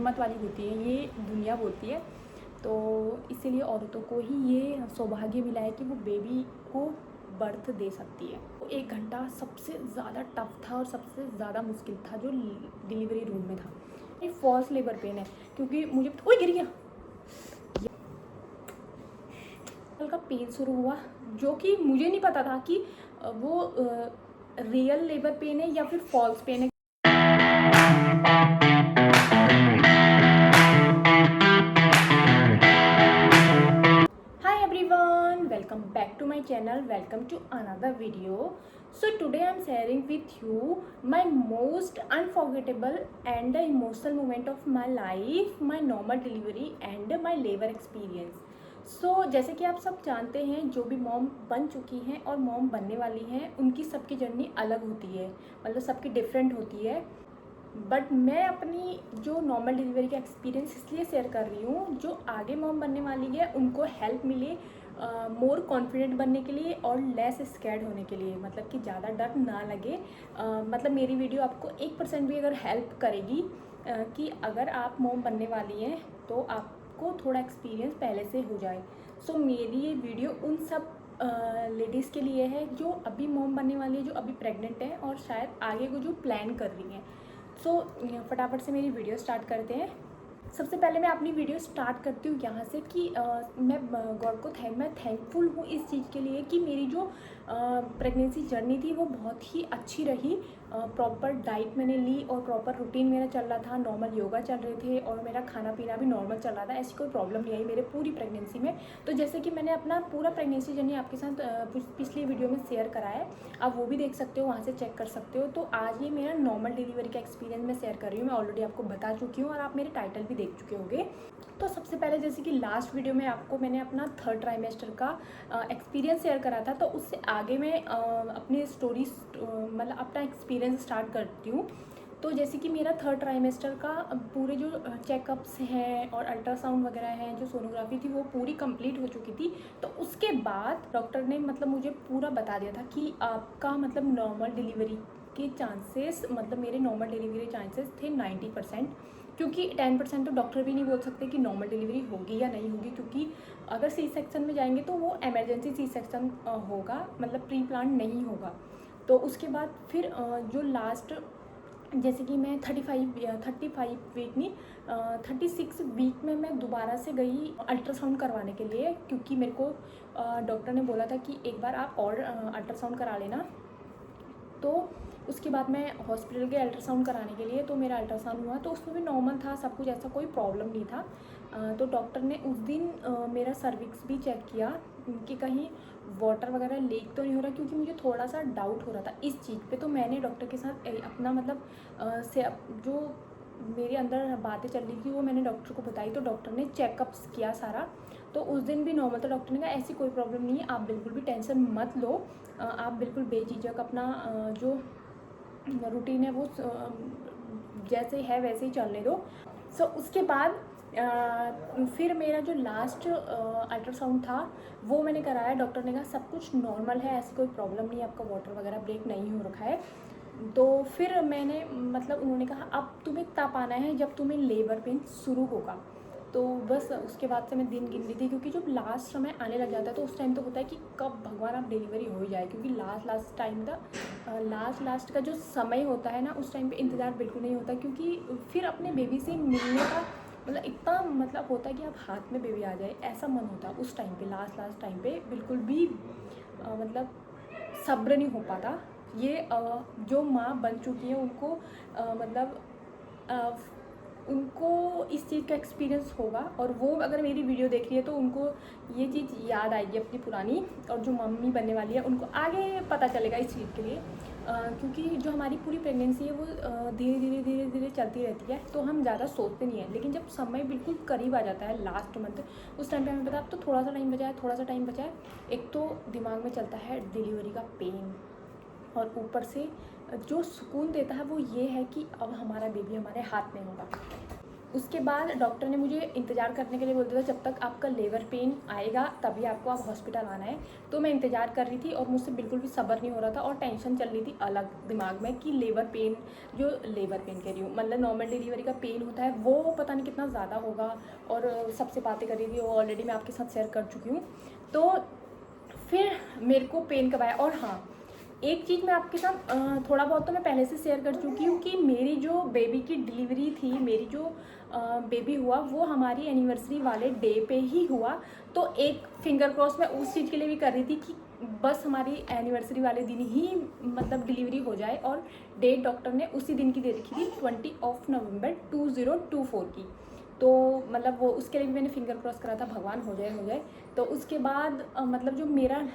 किस्मत वाली होती है, ये दुनिया बोलती है। तो इसीलिए औरतों को ही ये सौभाग्य मिला है कि वो बेबी को बर्थ दे सकती है। तो 1 घंटा सबसे ज़्यादा टफ था और सबसे ज़्यादा मुश्किल था जो डिलीवरी रूम में था। ये फॉल्स लेबर पेन है क्योंकि मुझे ओए गिर गया, हल्का पेन शुरू हुआ जो कि मुझे नहीं पता था कि वो रियल लेबर पेन है या फिर फॉल्स पेन है। Hi everyone, welcome back to my channel. Welcome to another video. So today I am sharing with you my most unforgettable and the emotional moment of my life, my normal delivery and my labor experience. जैसे कि आप सब जानते हैं, जो भी mom बन चुकी हैं और मॉम बनने वाली हैं उनकी सबकी जर्नी अलग होती है, मतलब सबकी डिफरेंट होती है। बट मैं अपनी जो नॉर्मल डिलीवरी का एक्सपीरियंस इसलिए शेयर कर रही हूँ, जो आगे मॉम बनने वाली है उनको हेल्प मिले मोर कॉन्फिडेंट बनने के लिए और लेस स्कैर्ड होने के लिए, मतलब कि ज़्यादा डर ना लगे। मतलब मेरी वीडियो आपको 1% भी अगर हेल्प करेगी कि अगर आप मॉम बनने वाली हैं तो आपको थोड़ा एक्सपीरियंस पहले से हो जाए। सो मेरी ये वीडियो उन सब लेडीज़ के लिए है जो अभी मॉम बनने वाली है, जो अभी प्रेग्नेंट है और शायद आगे को जो प्लान कर रही हैं। फटाफट से मेरी वीडियो स्टार्ट करते हैं। सबसे पहले मैं अपनी वीडियो स्टार्ट करती हूँ यहाँ से कि मैं गॉड को मैं थैंकफुल हूँ इस चीज़ के लिए कि मेरी जो प्रेगनेंसी जर्नी थी वो बहुत ही अच्छी रही। प्रॉपर डाइट मैंने ली और प्रॉपर रूटीन मेरा चल रहा था, नॉर्मल योगा चल रहे थे और मेरा खाना पीना भी नॉर्मल चल रहा था। ऐसी कोई प्रॉब्लम नहीं आई मेरे पूरी प्रेगनेंसी में। तो जैसे कि मैंने अपना पूरा प्रेगनेंसी जर्नी आपके साथ पिछली वीडियो में शेयर करा है, आप वो भी देख सकते हो, वहाँ से चेक कर सकते हो। तो आज ये मेरा नॉर्मल डिलीवरी का एक्सपीरियंस मैं शेयर कर रही हूँ। मैं ऑलरेडी आपको बता चुकी हूँ और आप मेरे टाइटल भी देख चुके होंगे। तो सबसे पहले जैसे कि लास्ट वीडियो में आपको मैंने अपना 3rd ट्राइमेस्टर का एक्सपीरियंस शेयर करा था, तो उससे आगे मैं अपनी स्टोरी मतलब अपना एक्सपीरियंस स्टार्ट करती हूँ। तो जैसे कि मेरा 3rd ट्राइमेस्टर का पूरे जो चेकअप्स हैं और अल्ट्रासाउंड वगैरह हैं, जो सोनोग्राफी थी वो पूरी कंप्लीट हो चुकी थी। तो उसके बाद डॉक्टर ने मतलब मुझे पूरा बता दिया था कि आपका मतलब नॉर्मल डिलीवरी के चांसेस, मतलब मेरे नॉर्मल डिलीवरी चांसेस थे 90%, क्योंकि 10% तो डॉक्टर भी नहीं बोल सकते कि नॉर्मल डिलीवरी होगी या नहीं होगी, क्योंकि अगर सी सेक्शन में जाएंगे तो वो एमरजेंसी सी सेक्शन होगा, मतलब प्री प्लान नहीं होगा। तो उसके बाद फिर जो लास्ट जैसे कि मैं 35 वीक नहीं 36 वीक में मैं दोबारा से गई अल्ट्रासाउंड करवाने के लिए, क्योंकि मेरे को डॉक्टर ने बोला था कि एक बार आप और अल्ट्रासाउंड करा लेना। तो उसके बाद मैं हॉस्पिटल गई अल्ट्रासाउंड कराने के लिए। तो मेरा अल्ट्रासाउंड हुआ तो उसमें भी नॉर्मल था सब कुछ, ऐसा कोई प्रॉब्लम नहीं था। तो डॉक्टर ने उस दिन मेरा सर्विक्स भी चेक किया कि कहीं वाटर वगैरह लीक तो नहीं हो रहा, क्योंकि मुझे थोड़ा सा डाउट हो रहा था इस चीज़ पे। तो मैंने डॉक्टर के साथ अपना मतलब जो मेरे अंदर बातें चल रही थी वो मैंने डॉक्टर को बताई। तो डॉक्टर ने चेकअप्स किया सारा, तो उस दिन भी नॉर्मल था। डॉक्टर ने कहा ऐसी कोई प्रॉब्लम नहीं है, आप बिल्कुल भी टेंशन मत लो, आप बिल्कुल बेझिझक अपना जो रूटीन है वो जैसे है वैसे ही चलने दो। उसके बाद फिर मेरा जो लास्ट अल्ट्रासाउंड था वो मैंने कराया। डॉक्टर ने कहा सब कुछ नॉर्मल है, ऐसी कोई प्रॉब्लम नहीं है, आपका वाटर वगैरह ब्रेक नहीं हो रखा है। तो फिर मैंने मतलब उन्होंने कहा अब तुम्हें तब आना है जब तुम्हें लेबर पेन शुरू होगा। तो बस उसके बाद से मैं दिन गिन रही थी, क्योंकि जब लास्ट समय आने लग जाता है तो उस टाइम तो होता है कि कब भगवान आप डिलीवरी हो जाए, क्योंकि लास्ट टाइम का लास्ट का जो समय होता है ना, उस टाइम पे इंतज़ार बिल्कुल नहीं होता, क्योंकि फिर अपने बेबी से मिलने का मतलब इतना मतलब होता है कि आप हाथ में बेबी आ जाए ऐसा मन होता है उस टाइम पे। लास्ट टाइम पे बिल्कुल भी मतलब सब्र नहीं हो पाता। ये जो माँ बन चुकी है उनको मतलब उनको इस चीज़ का एक्सपीरियंस होगा, और वो अगर मेरी वीडियो देख रही है तो उनको ये चीज़ याद आएगी अपनी पुरानी, और जो मम्मी बनने वाली है उनको आगे पता चलेगा इस चीज़ के लिए। क्योंकि जो हमारी पूरी प्रेगनेंसी है वो धीरे धीरे चलती रहती है, तो हम ज़्यादा सोचते नहीं हैं। लेकिन जब समय बिल्कुल करीब आ जाता है लास्ट मंथ, उस टाइम पे हमें पता अब तो थोड़ा सा टाइम बचा है। एक तो दिमाग में चलता है डिलीवरी का पेन, और ऊपर से जो सुकून देता है वो ये है कि अब हमारा बेबी हमारे हाथ में होगा। उसके बाद डॉक्टर ने मुझे इंतज़ार करने के लिए बोल दिया था, जब तक आपका लेबर पेन आएगा तभी आपको आप हॉस्पिटल आना है। तो मैं इंतज़ार कर रही थी और मुझसे बिल्कुल भी सब्र नहीं हो रहा था और टेंशन चल रही थी अलग दिमाग में कि लेबर पेन कह रही हूँ, मतलब नॉर्मल डिलीवरी का पेन होता है वो पता नहीं कितना ज़्यादा होगा। और सबसे बातें कर रही थी, वो ऑलरेडी मैं आपके साथ शेयर कर चुकी हूँ। तो फिर मेरे को पेन कब आया। और हाँ, एक चीज़ मैं आपके साथ थोड़ा बहुत तो मैं पहले से शेयर कर चुकी हूँ कि मेरी जो बेबी की डिलीवरी थी, मेरी जो बेबी हुआ वो हमारी एनिवर्सरी वाले डे पे ही हुआ। तो एक फिंगर क्रॉस मैं उस चीज़ के लिए भी कर रही थी कि बस हमारी एनिवर्सरी वाले दिन ही मतलब डिलीवरी हो जाए। और डेट डॉक्टर ने उसी दिन की दे रखी थी 20 नवंबर 2024 की। तो मतलब वो उसके लिए भी मैंने फिंगर क्रॉस करा था, भगवान हो जाए हो जाए। तो उसके बाद मतलब जो मेरा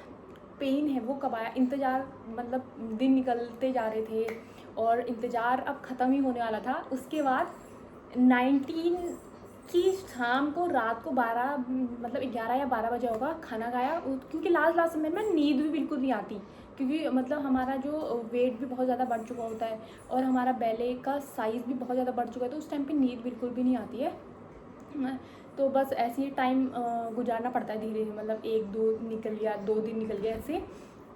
पेन है वो कब आया, इंतज़ार मतलब दिन निकलते जा रहे थे और इंतज़ार अब ख़त्म ही होने वाला था। उसके बाद 19 की शाम को, रात को 12 मतलब 11 या 12 बजे होगा, खाना खाया। क्योंकि लास्ट में ना नींद भी बिल्कुल नहीं आती, क्योंकि मतलब हमारा जो वेट भी बहुत ज़्यादा बढ़ चुका होता है और हमारा बेले का साइज़ भी बहुत ज़्यादा बढ़ चुका है। तो उस टाइम पे नींद बिल्कुल भी नहीं आती है। तो बस ऐसे ही टाइम गुजारना पड़ता है धीरे, मतलब 1-2 निकल गया, 2 दिन निकल गया ऐसे।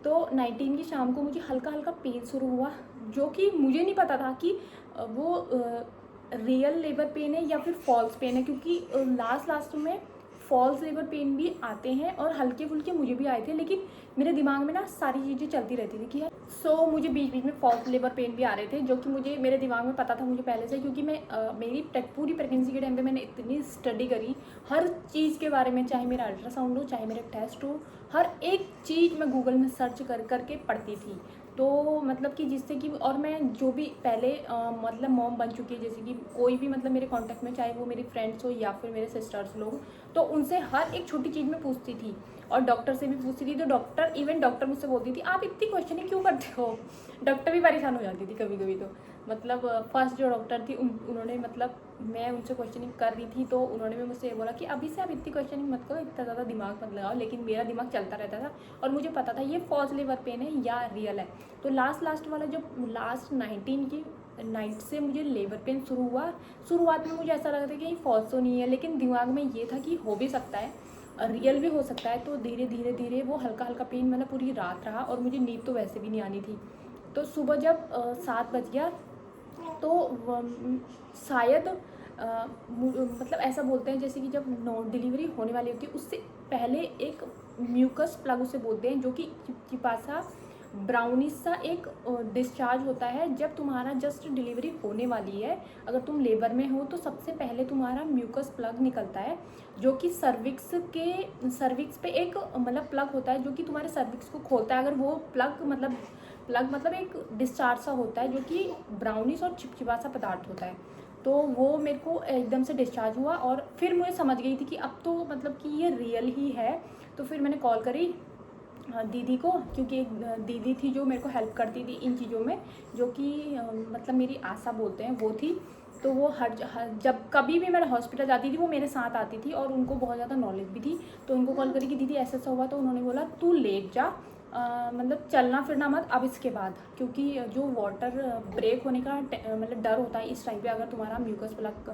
तो 19 की शाम को मुझे हल्का हल्का पेन शुरू हुआ, जो कि मुझे नहीं पता था कि वो रियल लेबर पेन है या फिर फॉल्स पेन है, क्योंकि लास्ट में फॉल्स लेबर पेन भी आते हैं और हल्के फुल्के मुझे भी आए थे। लेकिन मेरे दिमाग में ना सारी चीज़ें चलती रहती थी कि मुझे बीच बीच में फॉल्स लेबर पेन भी आ रहे थे, जो कि मुझे मेरे दिमाग में पता था मुझे पहले से, क्योंकि मैं मेरी पूरी प्रेगनेंसी के टाइम पे मैंने इतनी स्टडी करी हर चीज़ के बारे में, चाहे मेरा अल्ट्रासाउंड हो, चाहे मेरा टेस्ट हो, हर एक चीज़ मैं गूगल में सर्च कर के पढ़ती थी। तो मतलब कि जिससे कि, और मैं जो भी पहले मतलब मॉम बन चुकी है, जैसे कि कोई भी मतलब मेरे कांटेक्ट में, चाहे वो मेरी फ्रेंड्स हो या फिर मेरे सिस्टर्स लोग, तो उनसे हर एक छोटी चीज़ में पूछती थी और डॉक्टर से भी पूछती थी। तो डॉक्टर मुझसे बोलती थी, आप इतनी क्वेश्चनिंग क्यों करते हो। डॉक्टर भी परेशान हो जाती थी कभी कभी। तो मतलब फर्स्ट जो डॉक्टर थी उन्होंने, मतलब मैं उनसे क्वेश्चनिंग कर रही थी तो उन्होंने भी मुझसे ये बोला कि अभी से आप इतनी क्वेश्चनिंग मत करो, इतना ज़्यादा दिमाग मत लगाओ। लेकिन मेरा दिमाग चलता रहता था और मुझे पता था ये फॉल्स लेबर पेन है या रियल है। तो लास्ट वाला जो लास्ट 19 की नाइट से मुझे लेबर पेन शुरू हुआ। शुरुआत में मुझे ऐसा लगा था कि ये फॉल्स तो नहीं है, लेकिन दिमाग में ये था कि हो भी सकता है, रियल भी हो सकता है। तो धीरे वो हल्का हल्का पेन मतलब पूरी रात रहा और मुझे नींद तो वैसे भी नहीं आनी थी। तो सुबह जब 7 बज गया तो शायद मतलब ऐसा बोलते हैं जैसे कि जब डिलीवरी होने वाली होती है उससे पहले एक म्यूकस प्लग उसे बोलते हैं, जो कि चिपचिपा सा ब्राउनिश सा एक डिस्चार्ज होता है जब तुम्हारा जस्ट डिलीवरी होने वाली है। अगर तुम लेबर में हो तो सबसे पहले तुम्हारा म्यूकस प्लग निकलता है, जो कि सर्विक्स पे एक मतलब प्लग होता है जो कि तुम्हारे सर्विक्स को खोलता है। अगर वो प्लग मतलब एक डिस्चार्ज सा होता है जो कि ब्राउनिश और चिपचिपा सा पदार्थ होता है। तो वो मेरे को एकदम से डिस्चार्ज हुआ और फिर मुझे समझ गई थी कि अब तो मतलब कि ये रियल ही है। तो फिर मैंने कॉल करी दीदी को, क्योंकि एक दीदी थी जो मेरे को हेल्प करती थी इन चीज़ों में, जो कि मतलब मेरी आशा बोलते हैं वो थी। तो वो हर जब कभी भी मैं हॉस्पिटल जाती थी वो मेरे साथ आती थी और उनको बहुत ज़्यादा नॉलेज भी थी। तो उनको कॉल करी कि दीदी ऐसा हुआ। तो उन्होंने बोला तू लेट जा, मतलब चलना फिरना मत अब इसके बाद, क्योंकि जो वाटर ब्रेक होने का मतलब डर होता है इस टाइम पे अगर तुम्हारा म्यूकस प्लग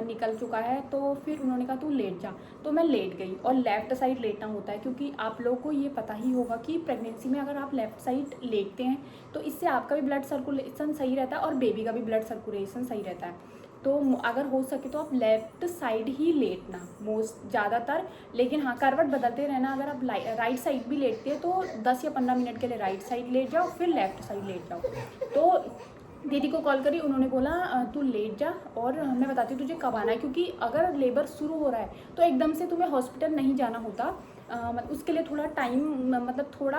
निकल चुका है। तो फिर उन्होंने कहा तू लेट जा। तो मैं लेट गई और लेफ़्ट साइड लेटना होता है, क्योंकि आप लोगों को ये पता ही होगा कि प्रेगनेंसी में अगर आप लेफ़्ट साइड लेटते हैं तो इससे आपका भी ब्लड सर्कुलेशन सही रहता है और बेबी का भी ब्लड सर्कुलेशन सही रहता है। तो अगर हो सके तो आप लेफ़्ट साइड ही लेटना मोस्ट ज़्यादातर। लेकिन हाँ, करवट बदलते रहना। अगर आप राइट साइड भी लेटते हैं तो 10 या 15 मिनट के लिए राइट साइड लेट जाओ, फिर लेफ़्ट साइड लेट जाओ। तो दीदी को कॉल करी, उन्होंने बोला तू लेट जा और मैं बताती हूँ तुझे कब आना है, क्योंकि अगर लेबर शुरू हो रहा है तो एकदम से तुम्हें हॉस्पिटल नहीं जाना होता। उसके लिए थोड़ा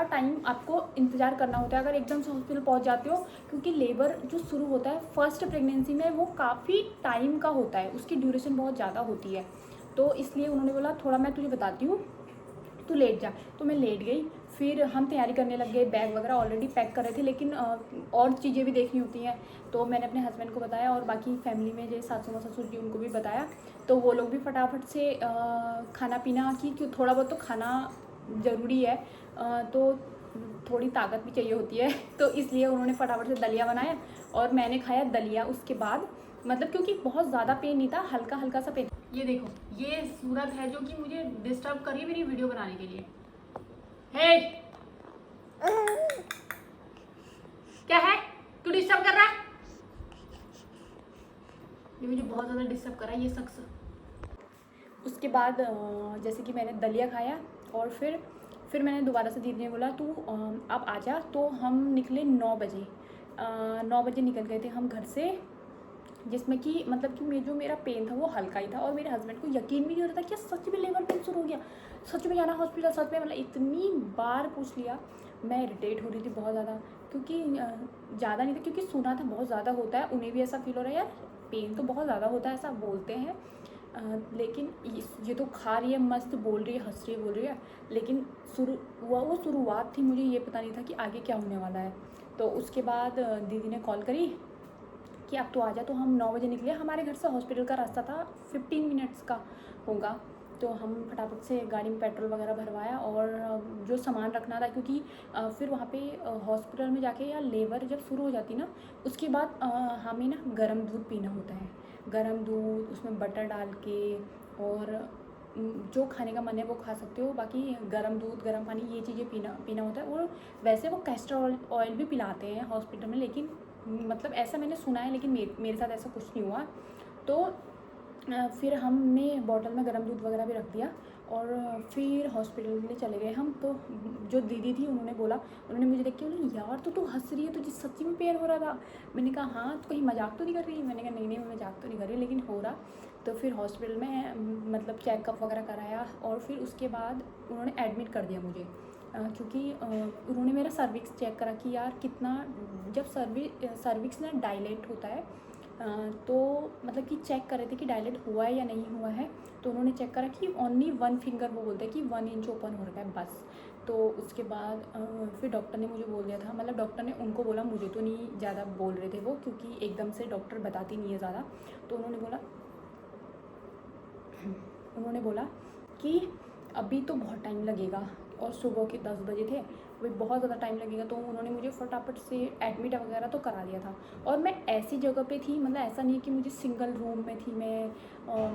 टाइम आपको इंतज़ार करना होता है अगर एकदम से हॉस्पिटल पहुंच जाते हो, क्योंकि लेबर जो शुरू होता है फर्स्ट प्रेगनेंसी में वो काफ़ी टाइम का होता है, उसकी ड्यूरेशन बहुत ज़्यादा होती है। तो इसलिए उन्होंने बोला थोड़ा मैं तुझे बताती हूँ, तू लेट जा। तो मैं लेट गई। फिर हम तैयारी करने लग गए, बैग वगैरह ऑलरेडी पैक कर रहे थे, लेकिन और चीज़ें भी देखनी होती हैं। तो मैंने अपने हस्बैंड को बताया और बाकी फैमिली में जो सासू माँ ससुर जी उनको भी बताया। तो वो लोग भी फटाफट से खाना पीना की, क्यों थोड़ा बहुत तो खाना ज़रूरी है, तो थोड़ी ताकत भी चाहिए होती है। तो इसलिए उन्होंने फटाफट से दलिया बनाया और मैंने खाया दलिया। उसके बाद मतलब क्योंकि बहुत ज़्यादा पेन नहीं था, हल्का हल्का सा पेन। ये देखो, ये सूरत है जो कि मुझे डिस्टर्ब कर रही है मेरी वीडियो बनाने के लिए। हे, क्या है, तू डिस्टर्ब कर रहा है? ये मुझे बहुत ज़्यादा डिस्टर्ब कर रहा है ये शख्स। उसके बाद जैसे कि मैंने दलिया खाया और फिर मैंने दोबारा से दीदी ने बोला तू अब आ जा। तो हम निकले 9 बजे, 9 बजे निकल गए थे हम घर से, जिसमें कि मतलब कि जो मेरा पेन था वो हल्का ही था और मेरे हस्बैंड को यकीन भी नहीं हो रहा था कि सच में लेबर पेन शुरू हो गया, सच में जाना हॉस्पिटल, सच में। मतलब इतनी बार पूछ लिया। मैं इरिटेट हो रही थी बहुत ज़्यादा, क्योंकि ज़्यादा नहीं था, क्योंकि सुना था बहुत ज़्यादा होता है, उन्हें भी ऐसा फील हो रहा है यार पेन तो बहुत ज़्यादा होता है ऐसा बोलते हैं। लेकिन ये तो खा रही है, मस्त बोल रही है, हंस रही है, बोल रही है, लेकिन वो शुरुआत थी, मुझे ये पता नहीं था कि आगे क्या होने वाला है। तो उसके बाद दीदी ने कॉल करी कि अब तो आ जा। तो हम 9 बजे निकले, हमारे घर से हॉस्पिटल का रास्ता था 15 मिनट्स का होगा। तो हम फटाफट से गाड़ी में पेट्रोल वगैरह भरवाया और जो सामान रखना था, क्योंकि फिर वहाँ पे हॉस्पिटल में जाके या लेबर जब शुरू हो जाती ना, उसके बाद हमें ना गर्म दूध पीना होता है, गर्म दूध उसमें बटर डाल के, और जो खाने का मन है वो खा सकते हो, बाकी गर्म दूध गर्म पानी ये चीज़ें पीना होता है। और वैसे वो कैस्टर ऑयल भी पिलाते हैं हॉस्पिटल में, लेकिन मतलब ऐसा मैंने सुना है, लेकिन मेरे साथ ऐसा कुछ नहीं हुआ। तो फिर हमने बॉटल में गर्म दूध वगैरह भी रख दिया और फिर हॉस्पिटल के लिए चले गए हम। तो जो दीदी थी उन्होंने मुझे देख के बोली यार तो तू हंस रही है, तुझे सच्ची में पेन हो रहा था? मैंने कहा हाँ, तो कहीं मजाक तो नहीं कर रही? मैंने कहा नहीं मैं मजाक तो नहीं कर रही, लेकिन हो रहा। तो फिर हॉस्पिटल में मतलब चेकअप वगैरह कराया और फिर उसके बाद उन्होंने एडमिट कर दिया मुझे, क्योंकि उन्होंने मेरा सर्विक्स चेक करा कि यार कितना, जब सर्विक्स ना डायलेट होता है, तो मतलब कि चेक कर रहे थे कि डायलेट हुआ है या नहीं हुआ है। तो उन्होंने चेक करा कि ओनली 1 फिंगर, वो बोलते हैं कि 1 इंच ओपन हो रखा है बस। तो उसके बाद फिर डॉक्टर ने मुझे बोल दिया था, मतलब डॉक्टर ने उनको बोला, मुझे तो नहीं ज़्यादा बोल रहे थे वो, क्योंकि एकदम से डॉक्टर बताती नहीं है ज़्यादा। तो उन्होंने बोला कि अभी तो बहुत टाइम लगेगा, और सुबह के 10 बजे थे, वही बहुत ज़्यादा टाइम लगेगा। तो उन्होंने मुझे फटाफट से एडमिट वगैरह तो करा दिया था। और मैं ऐसी जगह पे थी, मतलब ऐसा नहीं कि मुझे सिंगल रूम में थी मैं,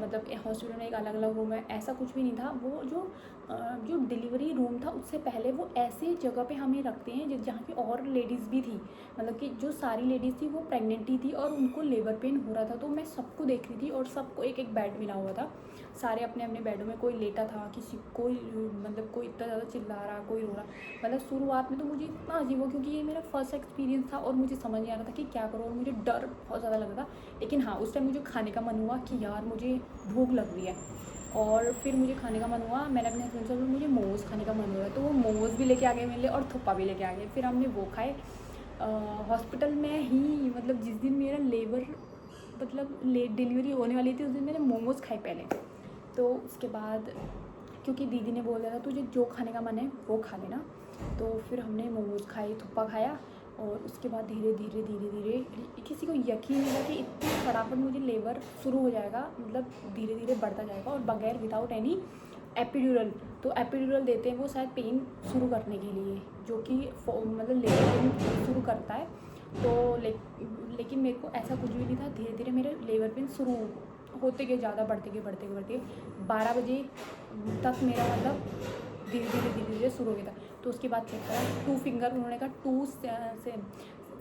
मतलब हॉस्पिटल में एक अलग अलग रूम है, ऐसा कुछ भी नहीं था। वो जो डिलीवरी रूम था उससे पहले वो ऐसे जगह पे हमें रखते हैं जहाँ की और लेडीज़ भी थी, मतलब कि जो सारी लेडीज़ थी वो प्रेग्नेंट ही थी और उनको लेबर पेन हो रहा था। तो मैं सबको देख रही थी और सबको एक एक बेड मिला हुआ था, सारे अपने अपने बेडों में, कोई लेटा था, कोई मतलब कोई इतना ज़्यादा चिल्ला रहा, कोई रो रहा। मतलब शुरुआत में तो मुझे इतना अजीब हुआ, क्योंकि ये मेरा फर्स्ट एक्सपीरियंस था और मुझे समझ नहीं आ रहा था कि क्या करूँ, और मुझे डर बहुत ज़्यादा लग रहा था। लेकिन हाँ, उस टाइम मुझे खाने का मन हुआ कि यार मुझे भूख लग रही है, और फिर मुझे खाने का मन हुआ। मैंने अपने हस्बैंड से बोला मुझे मोमोज़ खाने का मन हो रहा है, तो वो मोमोज़ भी लेके आ गए मेरे लिए और थुप्पा भी लेके आ गए। फिर हमने वो खाए हॉस्पिटल में ही, मतलब जिस दिन मेरा लेबर मतलब लेट डिलीवरी होने वाली थी उस दिन मैंने मोमोज़ खाए पहले। तो उसके बाद क्योंकि दीदी ने बोला था तुझे जो खाने का मन है वो खा लेना, तो फिर हमने मोमोज़ खाए, थुप्पा खाया, और उसके बाद धीरे धीरे किसी को यकीन नहीं था कि इतनी फटाफट मुझे लेबर शुरू हो जाएगा, मतलब धीरे धीरे बढ़ता जाएगा और बगैर विदाउट एनी एपिड्यूरल। तो एपिड्यूरल देते हैं वो शायद पेन शुरू करने के लिए, जो कि मतलब लेबर पेन शुरू करता है। तो लेकिन मेरे को ऐसा कुछ भी नहीं था, धीरे धीरे मेरे लेबर पेन शुरू होते गए, ज़्यादा बढ़ते गए 12 बजे तक मेरा मतलब धीरे धीरे शुरू हो गया था। तो उसके बाद चेक करा 2 फिंगर, उन्होंने कहा 2 से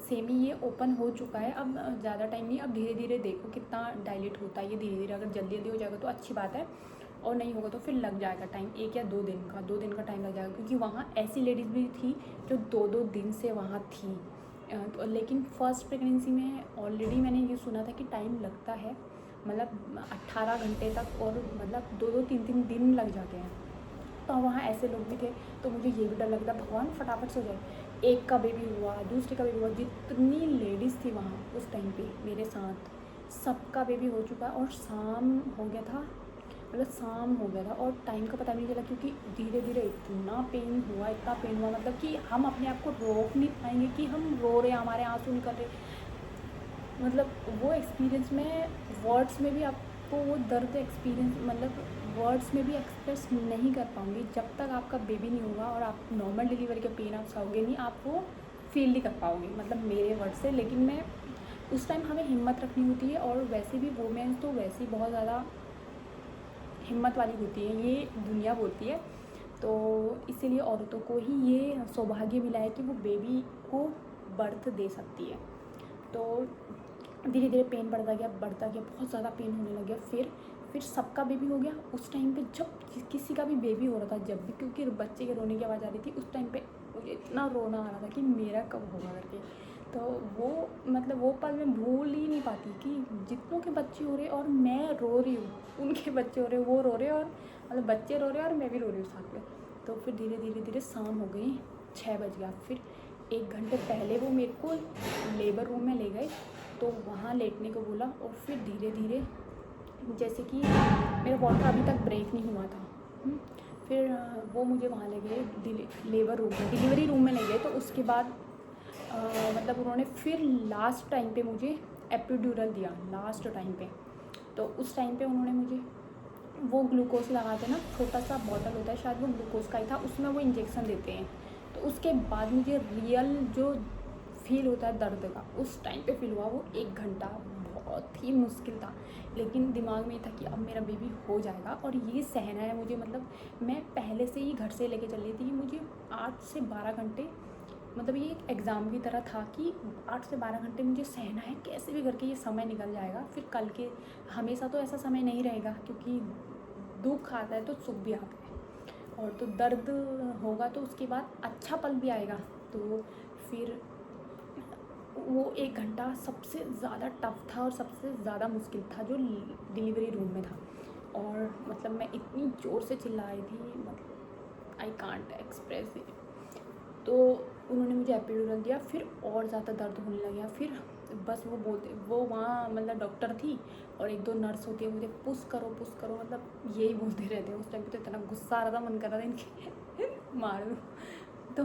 सेमी ये ओपन हो चुका है, अब ज़्यादा टाइम नहीं, अब धीरे धीरे देखो कितना डायलेट होता है ये धीरे धीरे, अगर जल्दी हो जाएगा तो अच्छी बात है, और नहीं होगा तो फिर लग जाएगा टाइम, 1 या 2 दिन का, 2 दिन का टाइम लग जाएगा, क्योंकि वहाँ ऐसी लेडीज़ भी थी जो 2-2 दिन से वहाँ थी। तो लेकिन फर्स्ट प्रेगनेंसी में ऑलरेडी मैंने ये सुना था कि टाइम लगता है, मतलब 18 घंटे तक, और मतलब 2-2 3-3 दिन लग जाते हैं। तो वहाँ ऐसे लोग भी थे, तो मुझे ये भी डर लगता भगवान फटाफट से हो जाए। एक का बेबी हुआ, दूसरे का बेबी हुआ, जितनी लेडीज़ थी वहाँ उस टाइम पे मेरे साथ, सबका बेबी हो चुका है, और शाम हो गया था, मतलब शाम हो गया था और टाइम का पता नहीं चला, क्योंकि धीरे धीरे इतना पेन हुआ, मतलब कि हम अपने आप को रोक नहीं पाएंगे कि हम रो रहे हैं, हमारे आंसू निकल रहे, मतलब वो एक्सपीरियंस में वर्ड्स में भी आपको वो दर्द एक्सपीरियंस, मतलब वर्ड्स में भी एक्सप्रेस नहीं कर पाऊँगी। जब तक आपका बेबी नहीं होगा और आप नॉर्मल डिलीवरी का पेन आप सहोगे नहीं, आप वो फील नहीं कर पाओगे, मतलब मेरे वर्ड से। लेकिन मैं उस टाइम हमें हिम्मत रखनी होती है, और वैसे भी वुमेन्स तो वैसे ही बहुत ज़्यादा हिम्मत वाली होती है, ये दुनिया बोलती है। तो इसीलिए औरतों को ही ये सौभाग्य मिला है कि वो बेबी को बर्थ दे सकती है। तो धीरे धीरे पेन बढ़ता गया, बहुत ज़्यादा पेन होने लग गया। फिर सबका बेबी हो गया। उस टाइम पे जब किसी का भी बेबी हो रहा था, जब भी, क्योंकि बच्चे के रोने की आवाज़ आ रही थी, उस टाइम पे मुझे इतना रोना आ रहा था कि मेरा कब होगा करके। तो वो पल मैं भूल ही नहीं पाती कि जितनों के बच्चे हो रहे और मैं रो रही हूँ, उनके बच्चे हो रहे, वो रो रहे, और मतलब बच्चे रो रहे और मैं भी रो रही हूँ साथ में। तो फिर धीरे धीरे शाम हो गई, 6 बज गया। फिर 1 घंटे पहले वो मेरे को लेबर रूम में ले गए, तो वहाँ लेटने को बोला। और फिर धीरे धीरे जैसे कि मेरा वाटर अभी तक ब्रेक नहीं हुआ था, फिर वो मुझे वहाँ ले गए लेबर रूम में, डिलीवरी रूम में ले गए। तो उसके बाद मतलब उन्होंने फिर लास्ट टाइम पे मुझे एपिड्यूरल दिया, लास्ट टाइम पे। तो उस टाइम पे उन्होंने मुझे वो ग्लूकोज लगाते ना, छोटा सा बॉटल होता है, शायद वो ग्लूकोज का ही था, उसमें वो इंजेक्शन देते हैं। तो उसके बाद मुझे रियल जो फील होता है दर्द का, उस टाइम पे फील हुआ। वो 1 घंटा बहुत ही मुश्किल था, लेकिन दिमाग में ये था कि अब मेरा बेबी हो जाएगा और ये सहना है मुझे। मतलब मैं पहले से ही घर से लेके चल रही थी कि मुझे 8 से 12 घंटे, मतलब ये एक एग्ज़ाम की तरह था कि 8 से 12 घंटे मुझे सहना है, कैसे भी करके ये समय निकल जाएगा। फिर कल के, हमेशा तो ऐसा समय नहीं रहेगा, क्योंकि दुख आता है तो सुख भी आता है, और तो दर्द होगा तो उसके बाद अच्छा पल भी आएगा। तो फिर वो 1 घंटा सबसे ज़्यादा टफ था और सबसे ज़्यादा मुश्किल था जो डिलीवरी रूम में था। और मतलब मैं इतनी ज़ोर से चिल्ला रही थी, मतलब आई कांट एक्सप्रेस इट। तो उन्होंने मुझे एपिड्यूरल दिया, फिर और ज़्यादा दर्द होने लग गया। फिर बस वो वहाँ मतलब डॉक्टर थी और 1-2 नर्स होती है, मुझे पुश करो, मतलब यही बोलते रहते हैं। उस टाइम पे तो इतना गुस्सा आ रहा था, मन कर रहा था इनके मार दूँ। तो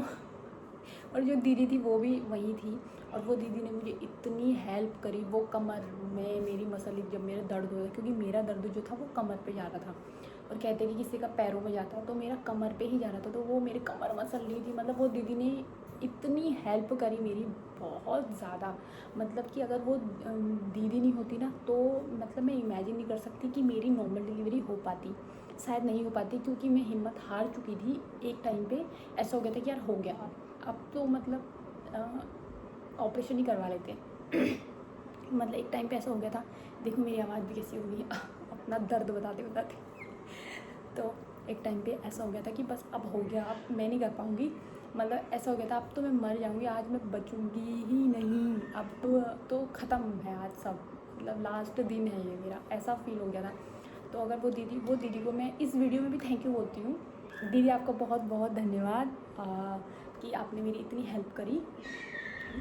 और जो दीदी थी वो भी वहीं थी, और वो दीदी ने मुझे इतनी हेल्प करी। वो कमर में मेरी मसल, जब मेरा दर्द हो रहा, क्योंकि मेरा दर्द जो था वो कमर पे जा रहा था, और कहते कि किसी का पैरों में जाता है, तो मेरा कमर पे ही जा रहा था। तो वो मेरे कमर मसल रही थी, मतलब वो दीदी ने इतनी हेल्प करी मेरी, बहुत ज़्यादा। मतलब कि अगर वो दीदी नहीं होती ना, तो मतलब मैं इमेजिन नहीं कर सकती कि मेरी नॉर्मल डिलीवरी हो पाती, शायद नहीं हो पाती, क्योंकि मैं हिम्मत हार चुकी थी। एक टाइम पे ऐसा हो गया था कि यार हो गया, अब तो मतलब ऑपरेशन ही करवा लेते। मतलब एक टाइम पे ऐसा हो गया था, देखो मेरी आवाज़ भी कैसी होगी अपना दर्द बताते बताते। तो एक टाइम पे ऐसा हो गया था कि बस अब हो गया, अब मैं नहीं कर पाऊँगी। मतलब ऐसा हो गया था, अब तो मैं मर जाऊँगी, आज मैं बचूँगी ही नहीं, अब तो ख़त्म है आज सब, मतलब लास्ट दिन है ये मेरा, ऐसा फील हो गया था। तो अगर वो दीदी को मैं इस वीडियो में भी थैंक यू बोलती हूँ। दीदी आपका बहुत बहुत धन्यवाद कि आपने मेरी इतनी हेल्प करी,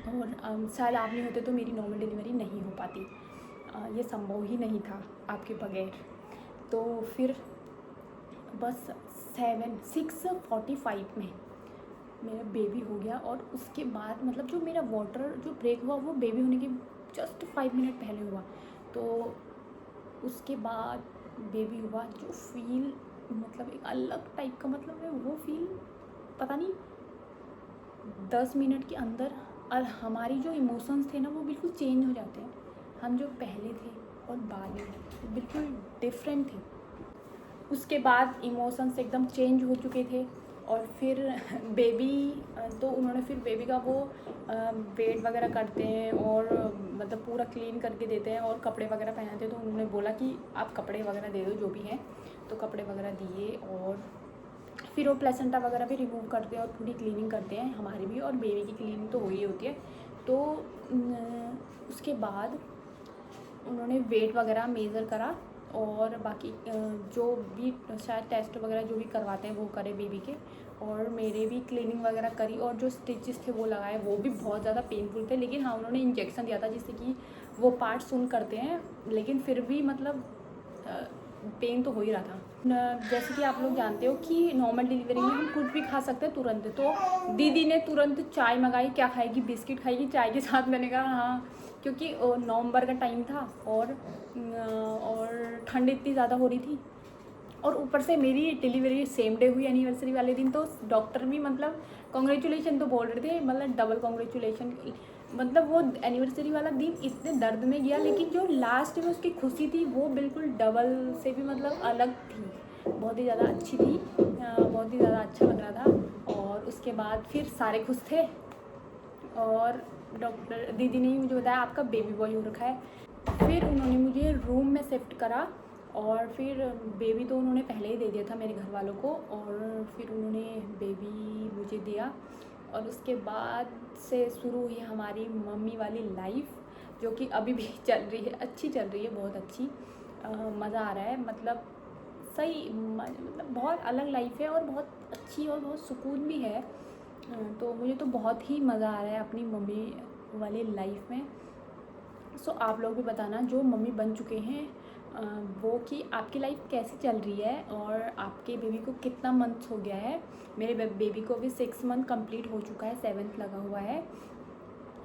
और शायद आप नहीं होते तो मेरी नॉर्मल डिलीवरी नहीं हो पाती, ये संभव ही नहीं था आपके बगैर। तो फिर बस 6:45 में मेरा बेबी हो गया, और उसके बाद मतलब जो मेरा वाटर जो ब्रेक हुआ वो बेबी होने के जस्ट 5 मिनट पहले हुआ। तो उसके बाद बेबी हुआ, जो फील मतलब एक अलग टाइप का, मतलब है वो फील, पता नहीं 10 मिनट के अंदर, और हमारी जो इमोशंस थे ना वो बिल्कुल चेंज हो जाते हैं। हम जो पहले थे और बाद में बिल्कुल डिफरेंट थे। उसके बाद इमोशंस एकदम चेंज हो चुके थे। और फिर बेबी, तो उन्होंने फिर बेबी का वो वेट वगैरह करते हैं, और मतलब पूरा क्लीन करके देते हैं और कपड़े वगैरह पहनाते हैं। तो उन्होंने बोला कि आप कपड़े वगैरह दे दो जो भी हैं, तो कपड़े वगैरह दिए, और फिर वो प्लेसेंटा वगैरह भी रिमूव करते हैं और पूरी क्लीनिंग करते हैं, हमारी भी और बेबी की क्लीनिंग तो हो ही होती है। तो उसके बाद उन्होंने वेट वगैरह मेज़र करा, और बाकी जो भी शायद टेस्ट वगैरह जो भी करवाते हैं वो करे बेबी के, और मेरे भी क्लीनिंग वगैरह करी, और जो स्टिचेस थे वो लगाए, वो भी बहुत ज़्यादा पेनफुल थे। लेकिन हाँ, उन्होंने इंजेक्शन दिया था जिससे कि वो पार्ट सुन करते हैं, लेकिन फिर भी मतलब पेन तो हो ही रहा था। जैसे कि आप लोग जानते हो कि नॉर्मल डिलीवरी में हम कुछ भी खा सकते हैं तुरंत। तो दीदी ने तुरंत चाय मंगाई, क्या खाएगी, बिस्किट खाएगी चाय के साथ। मैंने कहा हाँ, क्योंकि नवंबर का टाइम था, और ठंड इतनी ज़्यादा हो रही थी, और ऊपर से मेरी डिलीवरी सेम डे हुई एनिवर्सरी वाले दिन। तो डॉक्टर भी मतलब कॉन्ग्रेचुलेशन तो बोल रहे थे, मतलब डबल कॉन्ग्रेचुलेशन। मतलब वो एनिवर्सरी वाला दिन इतने दर्द में गया, लेकिन जो लास्ट में उसकी खुशी थी वो बिल्कुल डबल से भी मतलब अलग थी, बहुत ही ज़्यादा अच्छी थी, बहुत ही ज़्यादा अच्छा लग रहा था। और उसके बाद फिर सारे खुश थे, और डॉक्टर दीदी ने मुझे बताया आपका बेबी बॉय हो रखा है। फिर उन्होंने मुझे रूम में शिफ्ट करा, और फिर बेबी तो उन्होंने पहले ही दे दिया था मेरे घर वालों को, और फिर उन्होंने बेबी मुझे दिया। और उसके बाद से शुरू हुई हमारी मम्मी वाली लाइफ, जो कि अभी भी चल रही है, अच्छी चल रही है, बहुत अच्छी। मज़ा आ रहा है, मतलब सही, मतलब बहुत अलग लाइफ है और बहुत अच्छी और बहुत सुकून भी है। तो मुझे तो बहुत ही मज़ा आ रहा है अपनी मम्मी वाली लाइफ में। सो आप लोग भी बताना जो मम्मी बन चुके हैं वो, कि आपकी लाइफ कैसी चल रही है, और आपके बेबी को कितना मंथ्स हो गया है। मेरे बेबी को भी 6 मंथ कंप्लीट हो चुका है, 7th लगा हुआ है।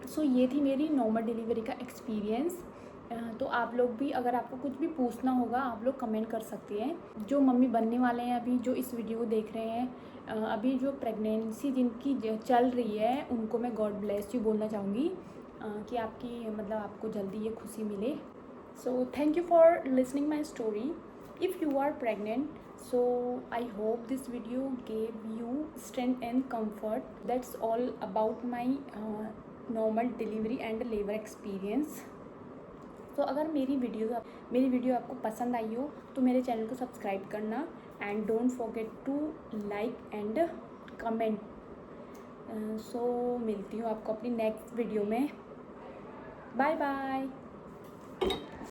सो ये थी मेरी नॉर्मल डिलीवरी का एक्सपीरियंस। तो आप लोग भी अगर आपको कुछ भी पूछना होगा आप लोग कमेंट कर सकते हैं। जो मम्मी बनने वाले हैं अभी, जो इस वीडियो को देख रहे हैं, अभी जो प्रेगनेंसी जिनकी चल रही है, उनको मैं गॉड ब्लेस यू बोलना चाहूँगी, कि आपकी मतलब आपको जल्दी ये खुशी मिले। So thank you for listening my story. If you are pregnant, so I hope this video gave you strength and comfort. That's all about my normal delivery and labor experience. तो अगर मेरी वीडियो आपको पसंद आई हो तो मेरे channel को subscribe करना, and don't forget to like and comment. So मिलती हूँ आपको अपनी नेक्स्ट वीडियो में। Bye bye.